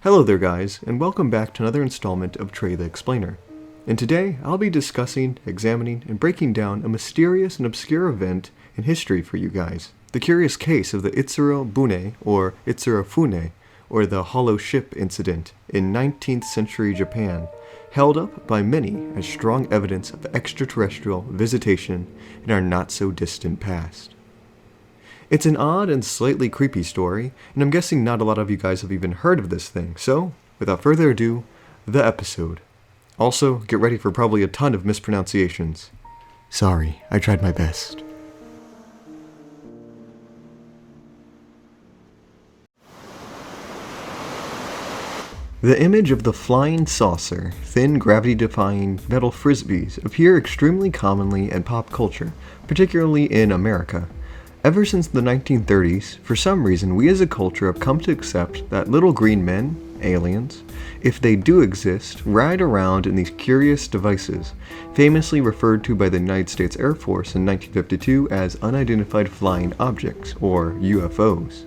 Hello there guys, and welcome back to another installment of Trey the Explainer. And today, I'll be discussing, examining, and breaking down a mysterious and obscure event in history for you guys. The curious case of the Utsuro-Bune, or Utsuro-Fune, or the hollow ship incident in 19th century Japan, held up by many as strong evidence of extraterrestrial visitation in our not-so-distant past. It's an odd and slightly creepy story, and I'm guessing not a lot of you guys have even heard of this thing, so, without further ado, the episode. Also, get ready for probably a ton of mispronunciations. Sorry, I tried my best. The image of the flying saucer, thin gravity-defying metal frisbees appear extremely commonly in pop culture, particularly in America. Ever since the 1930s, for some reason we as a culture have come to accept that little green men, aliens, if they do exist, ride around in these curious devices, famously referred to by the United States Air Force in 1952 as unidentified flying objects, or UFOs.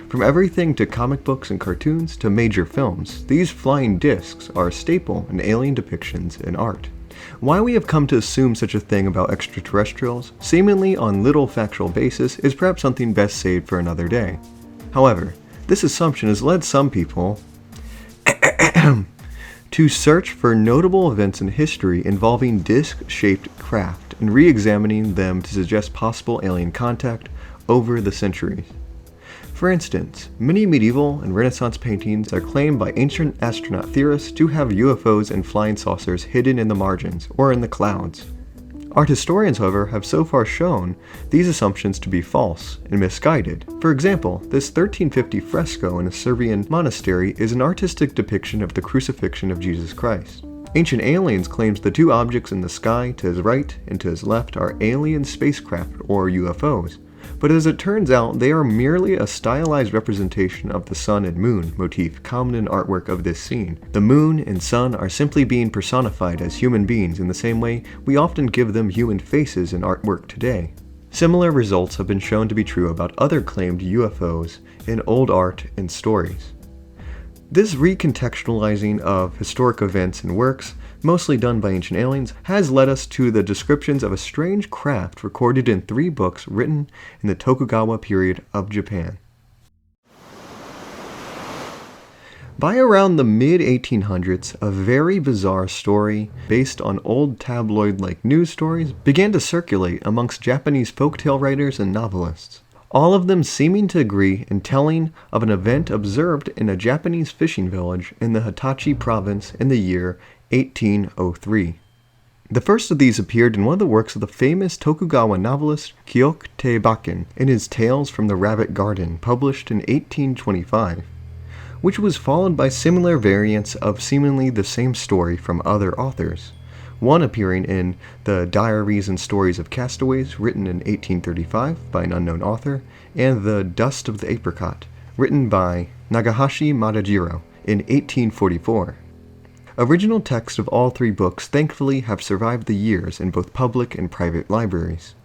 From everything to comic books and cartoons to major films, these flying discs are a staple in alien depictions in art. Why we have come to assume such a thing about extraterrestrials, seemingly on little factual basis, is perhaps something best saved for another day. However, this assumption has led some people to search for notable events in history involving disc-shaped craft and re-examining them to suggest possible alien contact over the centuries. For instance, many medieval and Renaissance paintings are claimed by ancient astronaut theorists to have UFOs and flying saucers hidden in the margins or in the clouds. Art historians, however, have so far shown these assumptions to be false and misguided. For example, this 1350 fresco in a Serbian monastery is an artistic depiction of the crucifixion of Jesus Christ. Ancient Aliens claims the two objects in the sky to his right and to his left are alien spacecraft or UFOs. But as it turns out, they are merely a stylized representation of the sun and moon motif common in artwork of this scene. The moon and sun are simply being personified as human beings in the same way we often give them human faces in artwork today. Similar results have been shown to be true about other claimed UFOs in old art and stories. This recontextualizing of historic events and works, mostly done by Ancient Aliens, has led us to the descriptions of a strange craft recorded in 3 books written in the Tokugawa period of Japan. By around the mid-1800s, a very bizarre story, based on old tabloid-like news stories, began to circulate amongst Japanese folktale writers and novelists. All of them seeming to agree in telling of an event observed in a Japanese fishing village in the Hitachi province in the year 1803. The first of these appeared in one of the works of the famous Tokugawa novelist Kyokuei Bakken in his Tales from the Rabbit Garden, published in 1825, which was followed by similar variants of seemingly the same story from other authors. One appearing in the Diaries and Stories of Castaways, written in 1835 by an unknown author, and The Dust of the Apricot, written by Nagahashi Madajiro in 1844. Original texts of all 3 books thankfully have survived the years in both public and private libraries.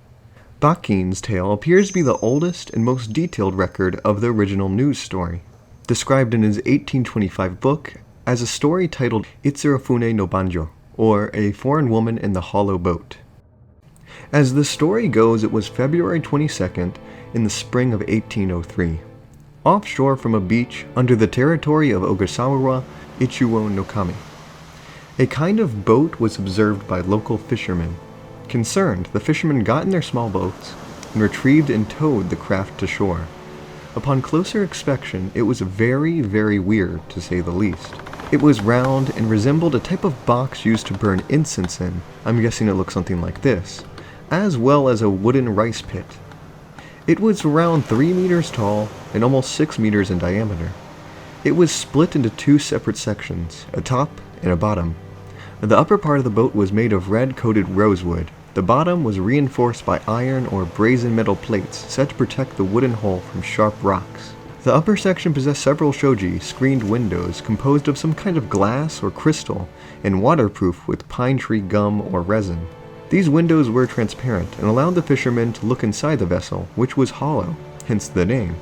Bakken's tale appears to be the oldest and most detailed record of the original news story, described in his 1825 book as a story titled Utsuro-Fune no Banjo, or A Foreign Woman in the Hollow Boat. As the story goes, it was February 22nd in the spring of 1803, offshore from a beach under the territory of Ogasawara Ichiwo no Kami. A kind of boat was observed by local fishermen. Concerned, the fishermen got in their small boats and retrieved and towed the craft to shore. Upon closer inspection, it was very, very weird, to say the least. It was round and resembled a type of box used to burn incense in. I'm guessing it looked something like this, as well as a wooden rice pit. It was around 3 meters tall and almost 6 meters in diameter. It was split into 2 separate sections, a top and a bottom. The upper part of the boat was made of red-coated rosewood. The bottom was reinforced by iron or brazen metal plates set to protect the wooden hull from sharp rocks. The upper section possessed several shoji, screened windows composed of some kind of glass or crystal and waterproof with pine tree gum or resin. These windows were transparent and allowed the fishermen to look inside the vessel, which was hollow, hence the name.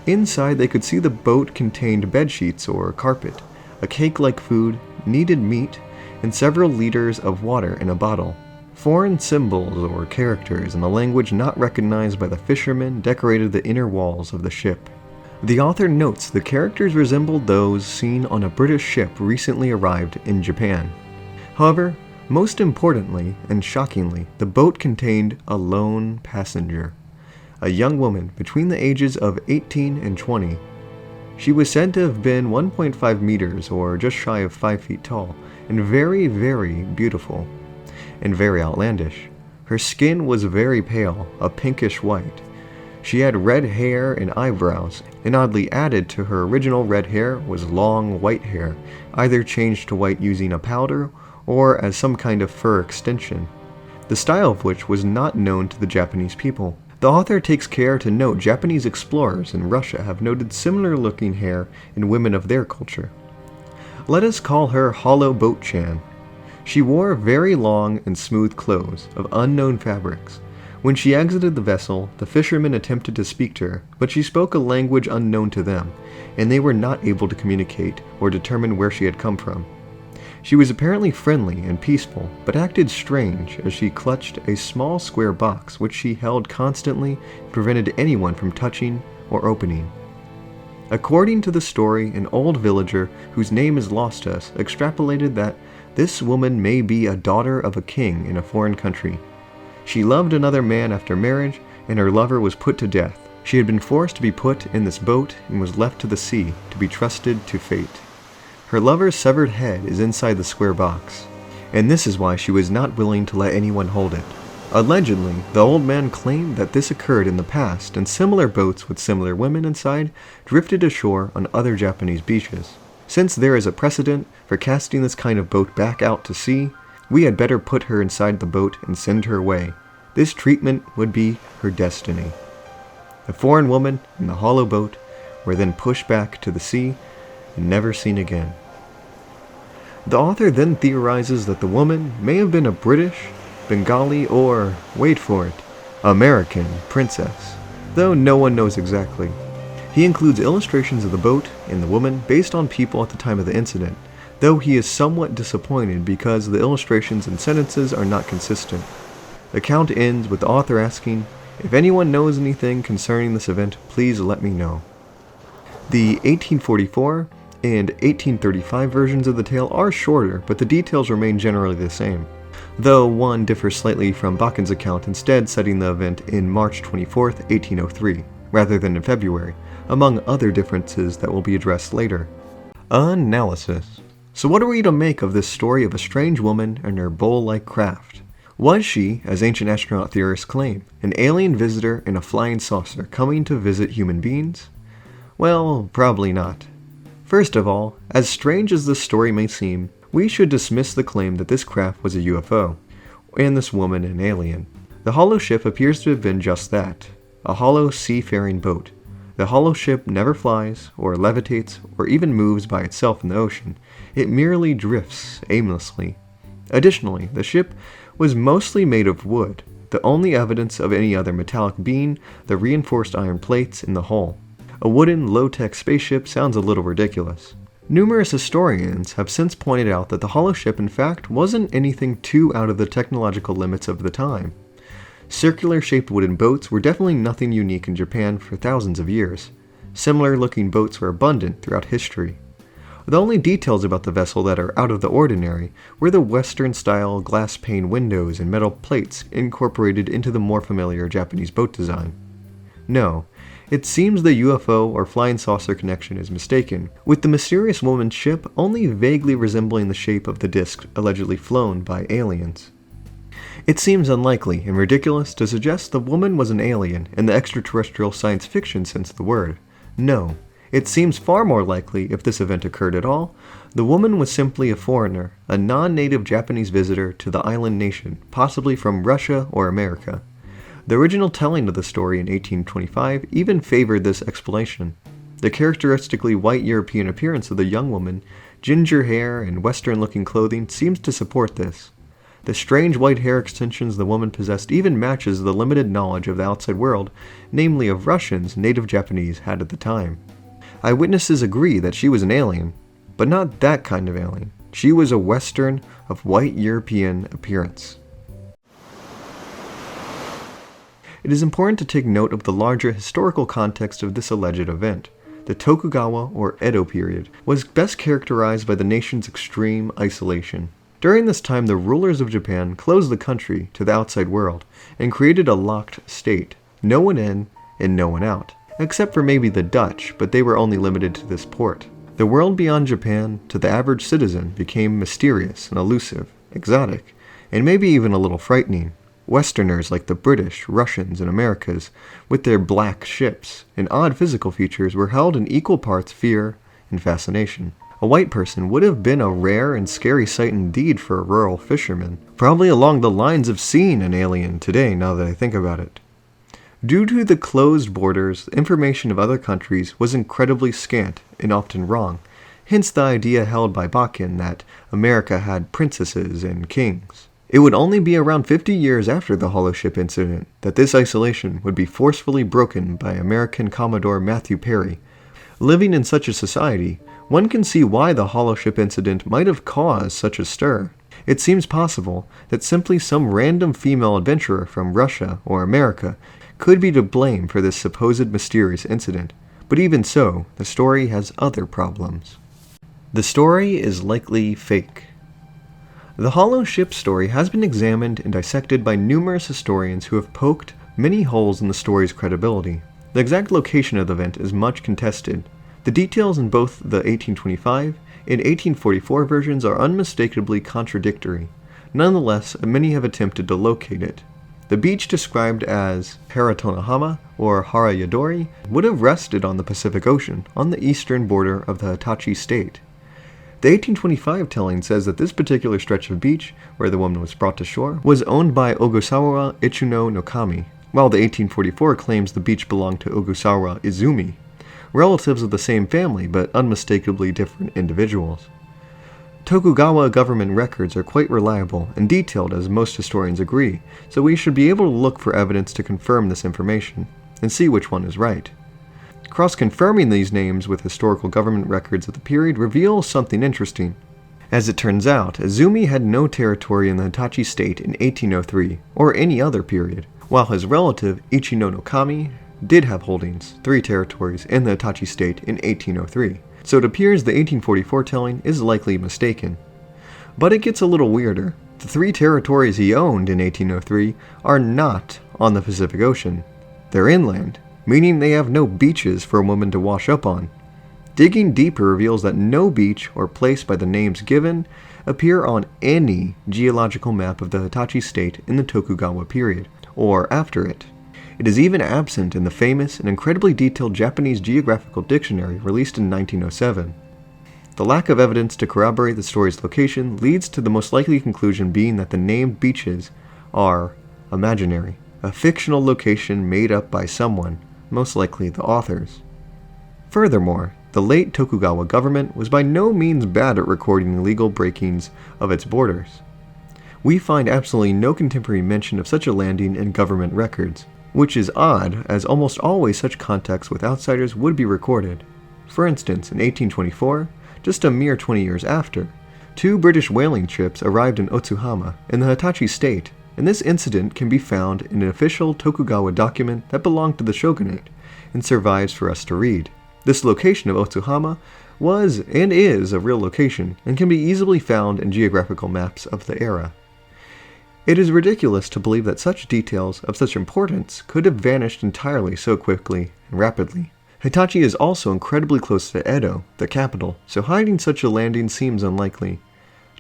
Inside, they could see the boat contained bedsheets or carpet, a cake-like food, kneaded meat, and several liters of water in a bottle. Foreign symbols or characters in a language not recognized by the fishermen decorated the inner walls of the ship. The author notes the characters resembled those seen on a British ship recently arrived in Japan. However, most importantly and shockingly, the boat contained a lone passenger, a young woman between the ages of 18 and 20. She was said to have been 1.5 meters or just shy of 5 feet tall, and very, very beautiful, and very outlandish. Her skin was very pale, a pinkish white. She had red hair and eyebrows, and oddly added to her original red hair was long white hair, either changed to white using a powder or as some kind of fur extension, the style of which was not known to the Japanese people. The author takes care to note Japanese explorers in Russia have noted similar looking hair in women of their culture. Let us call her Hollow Boat Chan. She wore very long and smooth clothes of unknown fabrics. When she exited the vessel, the fishermen attempted to speak to her, but she spoke a language unknown to them, and they were not able to communicate or determine where she had come from. She was apparently friendly and peaceful, but acted strange as she clutched a small square box which she held constantly and prevented anyone from touching or opening. According to the story, an old villager, whose name is lost to us, extrapolated that this woman may be a daughter of a king in a foreign country. She loved another man after marriage, and her lover was put to death. She had been forced to be put in this boat and was left to the sea to be trusted to fate. Her lover's severed head is inside the square box, and this is why she was not willing to let anyone hold it. Allegedly, the old man claimed that this occurred in the past, and similar boats with similar women inside drifted ashore on other Japanese beaches. Since there is a precedent for casting this kind of boat back out to sea, we had better put her inside the boat and send her away. This treatment would be her destiny. The foreign woman and the hollow boat were then pushed back to the sea and never seen again. The author then theorizes that the woman may have been a British, Bengali, or, wait for it, American princess, though no one knows exactly. He includes illustrations of the boat and the woman based on people at the time of the incident, though he is somewhat disappointed because the illustrations and sentences are not consistent. The account ends with the author asking, "If anyone knows anything concerning this event, please let me know." The 1844 and 1835 versions of the tale are shorter, but the details remain generally the same, though one differs slightly from Bakken's account, instead setting the event in March 24th, 1803, rather than in February, among other differences that will be addressed later. Analysis. So what are we to make of this story of a strange woman and her bowl-like craft? Was she, as ancient astronaut theorists claim, an alien visitor in a flying saucer coming to visit human beings? Well, probably not. First of all, as strange as this story may seem, we should dismiss the claim that this craft was a UFO, and this woman an alien. The hollow ship appears to have been just that, a hollow seafaring boat. The hollow ship never flies, or levitates, or even moves by itself in the ocean. It merely drifts aimlessly. Additionally, the ship was mostly made of wood, the only evidence of any other metallic being the reinforced iron plates in the hull. A wooden, low-tech spaceship sounds a little ridiculous. Numerous historians have since pointed out that the hollow ship in fact wasn't anything too out of the technological limits of the time. Circular-shaped wooden boats were definitely nothing unique in Japan for thousands of years. Similar-looking boats were abundant throughout history. The only details about the vessel that are out of the ordinary were the Western-style glass pane windows and metal plates incorporated into the more familiar Japanese boat design. No, it seems the UFO or flying saucer connection is mistaken, with the mysterious woman's ship only vaguely resembling the shape of the disc allegedly flown by aliens. It seems unlikely and ridiculous to suggest the woman was an alien in the extraterrestrial science fiction sense of the word. No, it seems far more likely, if this event occurred at all, the woman was simply a foreigner, a non-native Japanese visitor to the island nation, possibly from Russia or America. The original telling of the story in 1825 even favored this explanation. The characteristically white European appearance of the young woman, ginger hair, and Western-looking clothing seems to support this. The strange white hair extensions the woman possessed even matches the limited knowledge of the outside world, namely of Russians native Japanese had at the time. Eyewitnesses agree that she was an alien, but not that kind of alien. She was a Western of white European appearance. It is important to take note of the larger historical context of this alleged event. The Tokugawa or Edo period was best characterized by the nation's extreme isolation. During this time, the rulers of Japan closed the country to the outside world and created a locked state, no one in and no one out, except for maybe the Dutch, but they were only limited to this port. The world beyond Japan to the average citizen became mysterious and elusive, exotic, and maybe even a little frightening. Westerners like the British, Russians, and Americas, with their black ships and odd physical features, were held in equal parts fear and fascination. A white person would have been a rare and scary sight indeed for a rural fisherman, probably along the lines of seeing an alien today now that I think about it. Due to the closed borders, information of other countries was incredibly scant and often wrong, hence the idea held by Bakken that America had princesses and kings. It would only be around 50 years after the Hollow Ship incident that this isolation would be forcefully broken by American Commodore Matthew Perry. Living in such a society, one can see why the Hollow Ship incident might have caused such a stir. It seems possible that simply some random female adventurer from Russia or America could be to blame for this supposed mysterious incident, but even so, the story has other problems. The story is likely fake. The Hollow Ship story has been examined and dissected by numerous historians who have poked many holes in the story's credibility. The exact location of the event is much contested. The details in both the 1825 and 1844 versions are unmistakably contradictory. Nonetheless, many have attempted to locate it. The beach described as Haratonahama or Harayadori would have rested on the Pacific Ocean on the eastern border of the Hitachi state. The 1825 telling says that this particular stretch of beach, where the woman was brought to shore, was owned by Ogasawara Ichuno no Kami, while the 1844 claims the beach belonged to Ogasawara Izumi, relatives of the same family but unmistakably different individuals. Tokugawa government records are quite reliable and detailed as most historians agree, so we should be able to look for evidence to confirm this information, and see which one is right. Cross-confirming these names with historical government records of the period reveals something interesting. As it turns out, Izumi had no territory in the Hitachi state in 1803, or any other period, while his relative Ichino no Kami did have holdings, 3 territories, in the Hitachi state in 1803, so it appears the 1844 telling is likely mistaken. But it gets a little weirder. The 3 territories he owned in 1803 are not on the Pacific Ocean. They're inland, meaning they have no beaches for a woman to wash up on. Digging deeper reveals that no beach or place by the names given appear on any geological map of the Hitachi state in the Tokugawa period, or after it. It is even absent in the famous and incredibly detailed Japanese Geographical Dictionary released in 1907. The lack of evidence to corroborate the story's location leads to the most likely conclusion being that the named beaches are imaginary, a fictional location made up by someone, most likely the authors. Furthermore, the late Tokugawa government was by no means bad at recording illegal breakings of its borders. We find absolutely no contemporary mention of such a landing in government records, which is odd as almost always such contacts with outsiders would be recorded. For instance, in 1824, just a mere 20 years after, 2 British whaling ships arrived in Otsuhama in the Hitachi state, and this incident can be found in an official Tokugawa document that belonged to the shogunate and survives for us to read. This location of Otsuhama was and is a real location and can be easily found in geographical maps of the era. It is ridiculous to believe that such details of such importance could have vanished entirely so quickly and rapidly. Hitachi is also incredibly close to Edo, the capital, so hiding such a landing seems unlikely.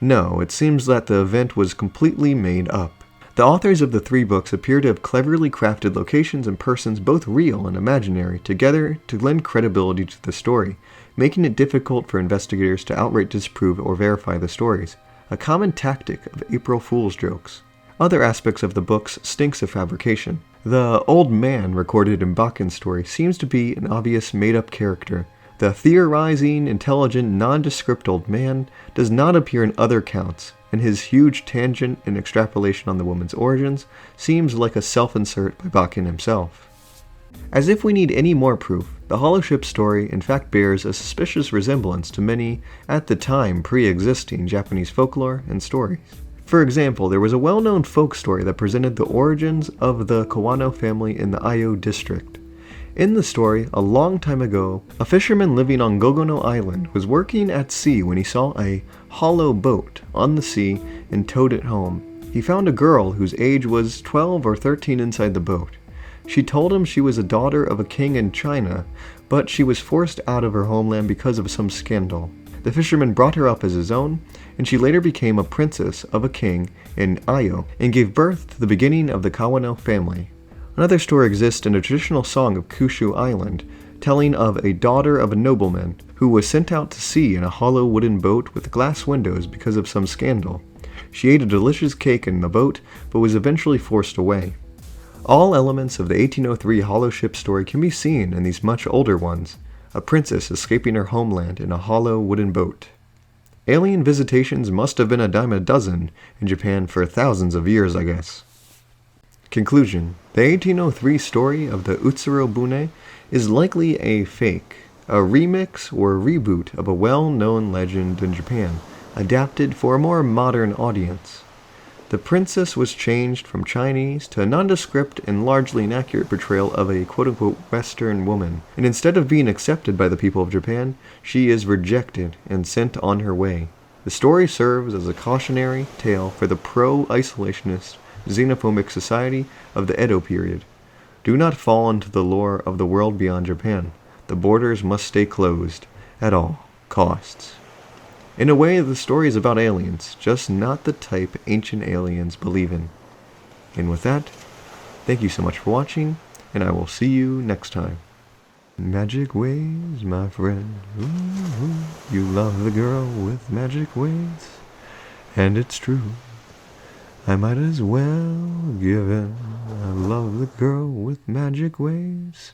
No, it seems that the event was completely made up. The authors of the 3 books appear to have cleverly crafted locations and persons both real and imaginary together to lend credibility to the story, making it difficult for investigators to outright disprove or verify the stories, a common tactic of April Fool's jokes. Other aspects of the books stinks of fabrication. The old man recorded in Bakken's story seems to be an obvious made-up character, The theorizing, intelligent, nondescript old man does not appear in other accounts, and his huge tangent and extrapolation on the woman's origins seems like a self-insert by Bakken himself. As if we need any more proof, the hollow ship story in fact bears a suspicious resemblance to many, at the time, pre-existing Japanese folklore and stories. For example, there was a well-known folk story that presented the origins of the Kawano family in the Ayo district. In the story, a long time ago, a fisherman living on Gogono Island was working at sea when he saw a hollow boat on the sea and towed it home. He found a girl whose age was 12 or 13 inside the boat. She told him she was a daughter of a king in China, but she was forced out of her homeland because of some scandal. The fisherman brought her up as his own, and she later became a princess of a king in Ayo and gave birth to the beginning of the Kawano family. Another story exists in a traditional song of Kyushu Island, telling of a daughter of a nobleman who was sent out to sea in a hollow wooden boat with glass windows because of some scandal. She ate a delicious cake in the boat, but was eventually forced away. All elements of the 1803 hollow ship story can be seen in these much older ones, a princess escaping her homeland in a hollow wooden boat. Alien visitations must have been a dime a dozen in Japan for thousands of years, I guess. Conclusion. The 1803 story of the Utsuro-Bune is likely a fake, a remix or reboot of a well-known legend in Japan, adapted for a more modern audience. The princess was changed from Chinese to a nondescript and largely inaccurate portrayal of a quote-unquote Western woman, and instead of being accepted by the people of Japan, she is rejected and sent on her way. The story serves as a cautionary tale for the pro-isolationist xenophobic society of the Edo period. Do not fall into the lore of the world beyond Japan. The borders must stay closed, at all costs. In a way, the story is about aliens, just not the type ancient aliens believe in. And with that, thank you so much for watching, and I will see you next time. Magic ways, my friend. Ooh, you love the girl with magic ways, and it's true. I might as well give in. I love the girl with magic ways.